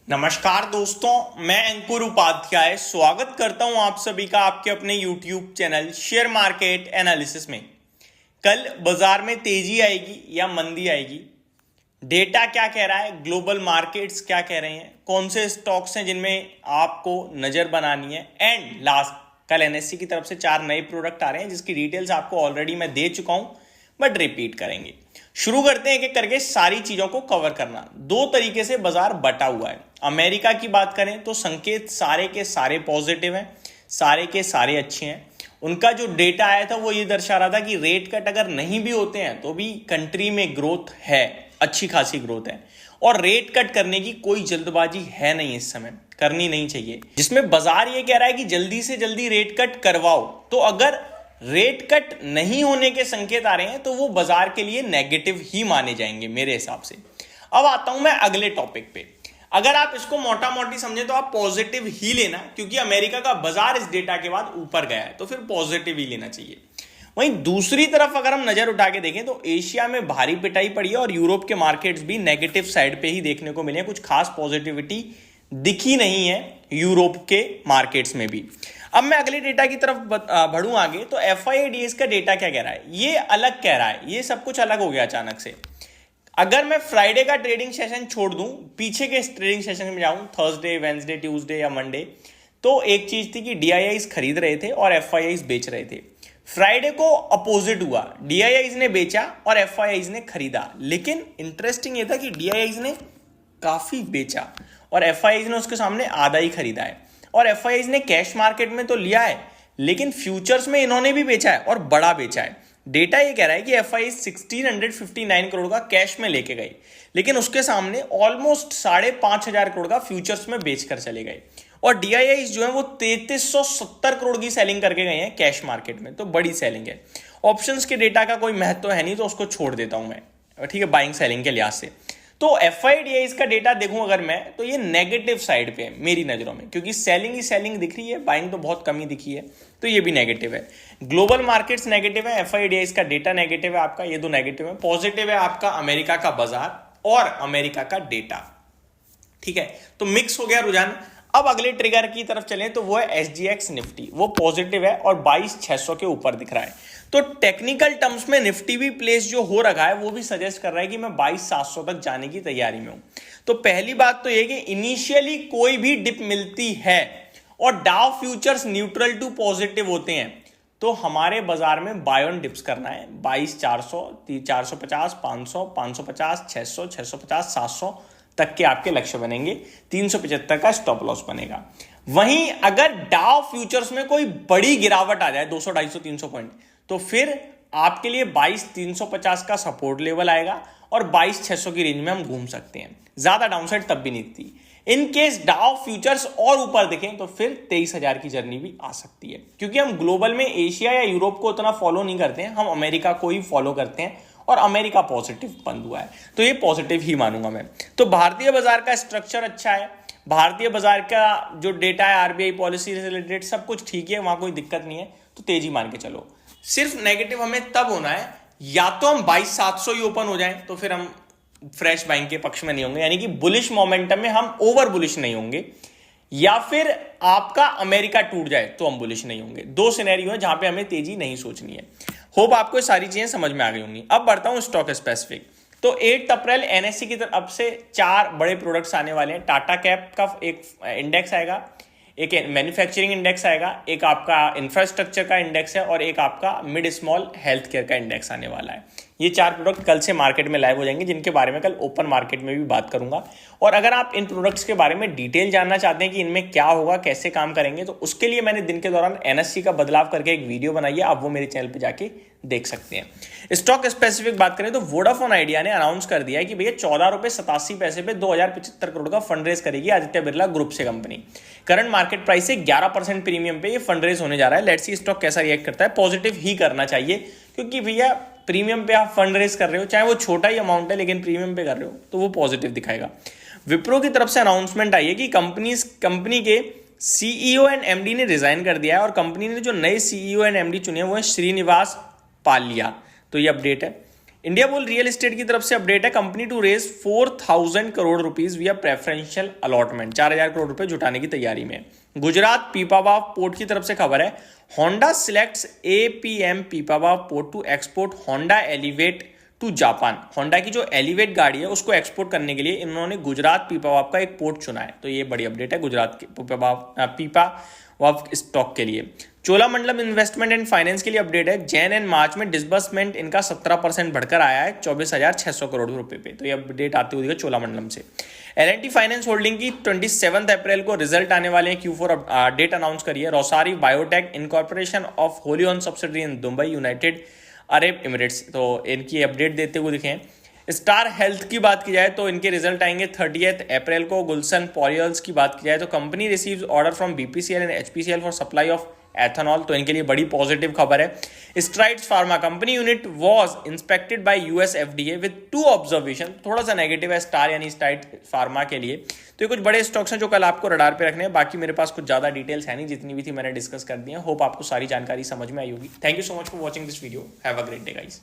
नमस्कार दोस्तों, मैं अंकुर उपाध्याय स्वागत करता हूं आप सभी का आपके अपने YouTube channel share market analysis में। कल बाजार में तेजी आएगी या मंदी आएगी, डेटा क्या कह रहा है, ग्लोबल मार्केट्स क्या कह रहे हैं, कौन से स्टॉक्स हैं जिनमें आपको नजर बनानी है, एंड लास्ट कल एनएससी की तरफ से 4 नए प्रोडक्ट आ रहे हैं जिसकी डिटेल्स आपको ऑलरेडी मैं दे चुका हूं, बट रिपीट करेंगे। शुरू करते हैं एक एक करके सारी चीजों को कवर करना। दो तरीके से बाजार बटा हुआ है। अमेरिका की बात करें तो संकेत सारे के सारे पॉजिटिव हैं, सारे के सारे अच्छे हैं। उनका जो डेटा आया था वो ये दर्शा रहा था कि रेट कट अगर नहीं भी होते हैं तो भी कंट्री में ग्रोथ है, अच्छी खासी ग्रोथ है, और रेट कट करने की कोई जल्दबाजी है नहीं, इस समय करनी नहीं चाहिए। जिसमें बाजार ये कह रहा है कि जल्दी से जल्दी रेट कट करवाओ, तो अगर रेट कट नहीं होने के संकेत आ रहे हैं तो वो बाजार के लिए नेगेटिव ही माने जाएंगे मेरे हिसाब से। अब आता हूं मैं अगले टॉपिक पे। अगर आप इसको मोटा मोटी समझे तो आप पॉजिटिव ही लेना, क्योंकि अमेरिका का बाजार इस डेटा के बाद ऊपर गया है तो फिर पॉजिटिव ही लेना चाहिए। वहीं दूसरी तरफ अगर हम नजर उठा के देखें तो एशिया में भारी पिटाई पड़ी है और यूरोप के मार्केट्स भी नेगेटिव साइड पे ही देखने को मिले हैं। कुछ खास पॉजिटिविटी दिखी नहीं है यूरोप के मार्केट्स में भी। अब मैं अगले डेटा की तरफ बढ़ूं आगे तो FIDS का डेटा क्या कह रहा है, ये अलग कह रहा है, ये सब कुछ अलग हो गया अचानक से। अगर मैं फ्राइडे का ट्रेडिंग सेशन छोड़ दूं, पीछे के ट्रेडिंग सेशन में जाऊं, थर्सडे, वेंसडे, ट्यूसडे या मंडे, तो एक चीज थी कि DIIs खरीद रहे थे और FIIs बेच रहे थे। फ्राइडे को अपोजिट हुआ, DIIs ने बेचा और FIIs ने खरीदा। लेकिन इंटरेस्टिंग ये था कि DIIs ने काफी बेचा और FIIs ने उसके सामने आधा ही खरीदा है। और FIIs ने कैश मार्केट में तो लिया है, लेकिन फ्यूचर्स में इन्होंने भी बेचा है और बड़ा बेचा है। डेटा ये कह रहा है कि FIIs 1659 करोड़ का कैश में लेके गए, लेकिन उसके सामने ऑलमोस्ट 5,500 करोड़ का फ्यूचर्स में बेचकर चले गए। और DIIs जो है वो 3370 करोड़ की सेलिंग करके गए हैं कैश मार्केट में, तो बड़ी सेलिंग है। ऑप्शंस के डेटा का कोई महत्व है नहीं तो उसको छोड़ देता हूं मैं, ठीक है, बाइंग सेलिंग के लिहाज से। तो FIDIs का डेटा देखूं अगर मैं, तो ये नेगेटिव साइड पे है मेरी नजरों में, क्योंकि सेलिंग ही सेलिंग दिख रही है, बाइंग तो बहुत कम ही दिखी है, तो ये भी नेगेटिव है। ग्लोबल मार्केट्स नेगेटिव है, FIDIs का डेटा नेगेटिव है आपका, ये दो नेगेटिव है। पॉजिटिव है आपका अमेरिका का बाजार और अमेरिका का डेटा, ठीक है, तो मिक्स हो गया रुझान। अब अगले ट्रिगर की तरफ चलें तो वो है SGX निफ्टी, वो पॉजिटिव है और 22,600 के ऊपर दिख रहा है। तो टेक्निकल टर्म्स में निफ्टी भी प्लेस जो हो रखा है वो भी सजेस्ट कर रहा है कि मैं 22,700 तक जाने की तैयारी में हूं। तो पहली बात तो ये कि इनिशियली कोई भी डिप मिलती है और Dow futures neutral to positive होते हैं तो हमारे बाजार में बाय ऑन डिप्स करना है। 22,400, 450, 500, 550, 600, 650, 700 तक के आपके लक्ष्य बनेंगे। 375 का स्टॉप लॉस बनेगा। वहीं अगर डाउ फ्यूचर्स में कोई बड़ी गिरावट आ जाए 200, 250, 300 पॉइंट, तो फिर आपके लिए 22,350 का सपोर्ट लेवल आएगा और 22,600 की रेंज में हम घूम सकते हैं। ज्यादा डाउनसाइड तब भी नहीं थी। इन केस डाउ फ्यूचर्स और ऊपर दिखें तो फिर 23,000 की जर्नी भी आ सकती है, क्योंकि हम ग्लोबल में एशिया या यूरोप को उतना फॉलो नहीं करते हैं, हम अमेरिका को ही फॉलो करते हैं और अमेरिका पॉजिटिव बंद हुआ है, तो ये पॉजिटिव ही मानूंगा मैं। तो भारतीय बाजार का स्ट्रक्चर अच्छा है, भारतीय बाजार का जो डेटा है RBI पॉलिसी से रिलेटेड सब कुछ ठीक है, वहां कोई दिक्कत नहीं है, तो तेजी मान के चलो। सिर्फ नेगेटिव हमें तब होना है या तो हम 22,700 ही ओपन हो जाएं तो फिर हम फ्रेश बाइंग के पक्ष में नहीं होंगे, यानी कि बुलिश मोमेंटम में हम ओवर बुलिश नहीं होंगे, या फिर आपका अमेरिका टूट जाए तो हम बुलिश नहीं होंगे। दो सिनेरियो है जहां पे हमें तेजी नहीं सोचनी है। होप आपको सारी चीजें समझ में आ गई होंगी। अब बढ़ता हूं स्टॉक स्पेसिफिक। तो 8 अप्रैल NSE की तरफ से 4 बड़े प्रोडक्ट्स आने वाले हैं। टाटा कैप का एक इंडेक्स आएगा, एक मैन्युफैक्चरिंग इंडेक्स आएगा, एक आपका इंफ्रास्ट्रक्चर का इंडेक्स है और एक आपका मिड स्मॉल हेल्थ केयर का इंडेक्स आने वाला है। ये 4 प्रोडक्ट कल से मार्केट में लाइव हो जाएंगे, जिनके बारे में कल ओपन मार्केट में भी बात करूंगा। और अगर आप इन प्रोडक्ट्स के बारे में डिटेल जानना चाहते हैं कि इनमें क्या होगा, कैसे काम करेंगे, तो उसके लिए मैंने दिन के दौरान NSE का बदलाव करके एक वीडियो बनाई है, आप वो मेरे चैनल पे जाके देख सकते हैं। स्टॉक स्पेसिफिक बात करें तो वोडाफोन आइडिया ने अनाउंस कर दिया है कि भैया 14 रुपए 87 पैसे पे 2,075 करोड़ का फंड रेज करेगी आदित्य बिरला ग्रुप से कंपनी। करंट मार्केट प्राइस से 11% प्रीमियम पे ये फंड रेज होने जा रहा है। लेट्स सी स्टॉक कैसा रिएक्ट करता है। पॉजिटिव ही करना चाहिए, क्योंकि भैया प्रीमियम पे आप फंड रेज कर रहे हो, चाहे वो छोटा ही अमाउंट है लेकिन प्रीमियम पे कर रहे हो, तो वो पॉजिटिव दिखाएगा। विप्रो की तरफ से अनाउंसमेंट आई है कि कंपनी के CEO एंड MD ने रिजाइन कर दिया है और कंपनी ने जो नए CEO एंड MD चुने हैं वो है श्रीनिवास पालिया। तो ये अपडेट है। इंडिया बुल रियल एस्टेट की तरफ से अपडेट है, company to raise 4000 crore rupees via preferential allotment, 4000 crore रुपए जुटाने की तैयारी में। गुजरात पीपावाव पोर्ट की तरफ से खबर है, Honda selects APM Pipavav port to export Honda Elevate to Japan. Honda की जो एलिवेट गाड़ी है उसको एक्सपोर्ट करने के लिए इन्होंने गुजरात पीपावाव का एक पोर्ट चुना है। तो ये बड़ी अपडेट है गुजरात के पीपावाव स्टॉक के लिए। चोलामंडलम इन्वेस्टमेंट एंड फाइनेंस के लिए अपडेट है, जैन एंड मार्च में डिसबर्समेंट इनका 17% बढ़कर आया है 24,600 करोड़ रुपए पे। तो ये अपडेट आती हुई है चोलामंडलम से। एल&टी फाइनेंस होल्डिंग की 27 अप्रैल को रिजल्ट आने वाले हैं, Q4 डेट अनाउंस करी है। Rossari biotech incorporation of Holi own subsidiary in Dubai United Arab Emirates, तो इनकी अपडेट देते हुए दिखे। स्टार हेल्थ की बात की जाए तो इनके रिजल्ट आएंगे 30 अप्रैल को। गुलशन पॉलियल्स की बात की जाए तो company receives order from BPCL and HPCL for supply of ethanol, तो इनके लिए बड़ी पॉजिटिव खबर है। Strides pharma company unit was inspected bye US FDA with 2 observation, थोड़ा सा नेगेटिव है स्टार यानी स्ट्राइड फार्मा के लिए। तो ये कुछ बड़े स्टॉक्स हैं जो कल आपको रडार पे रखने हैं। बाकी मेरे पास कुछ ज्यादा डिटेल्स है नहीं, जितनी भी थी मैंने डिस्कस कर दी है। होप आपको सारी जानकारी समझ में आई होगी। Thank you so much for watching this video. Have a great day guys.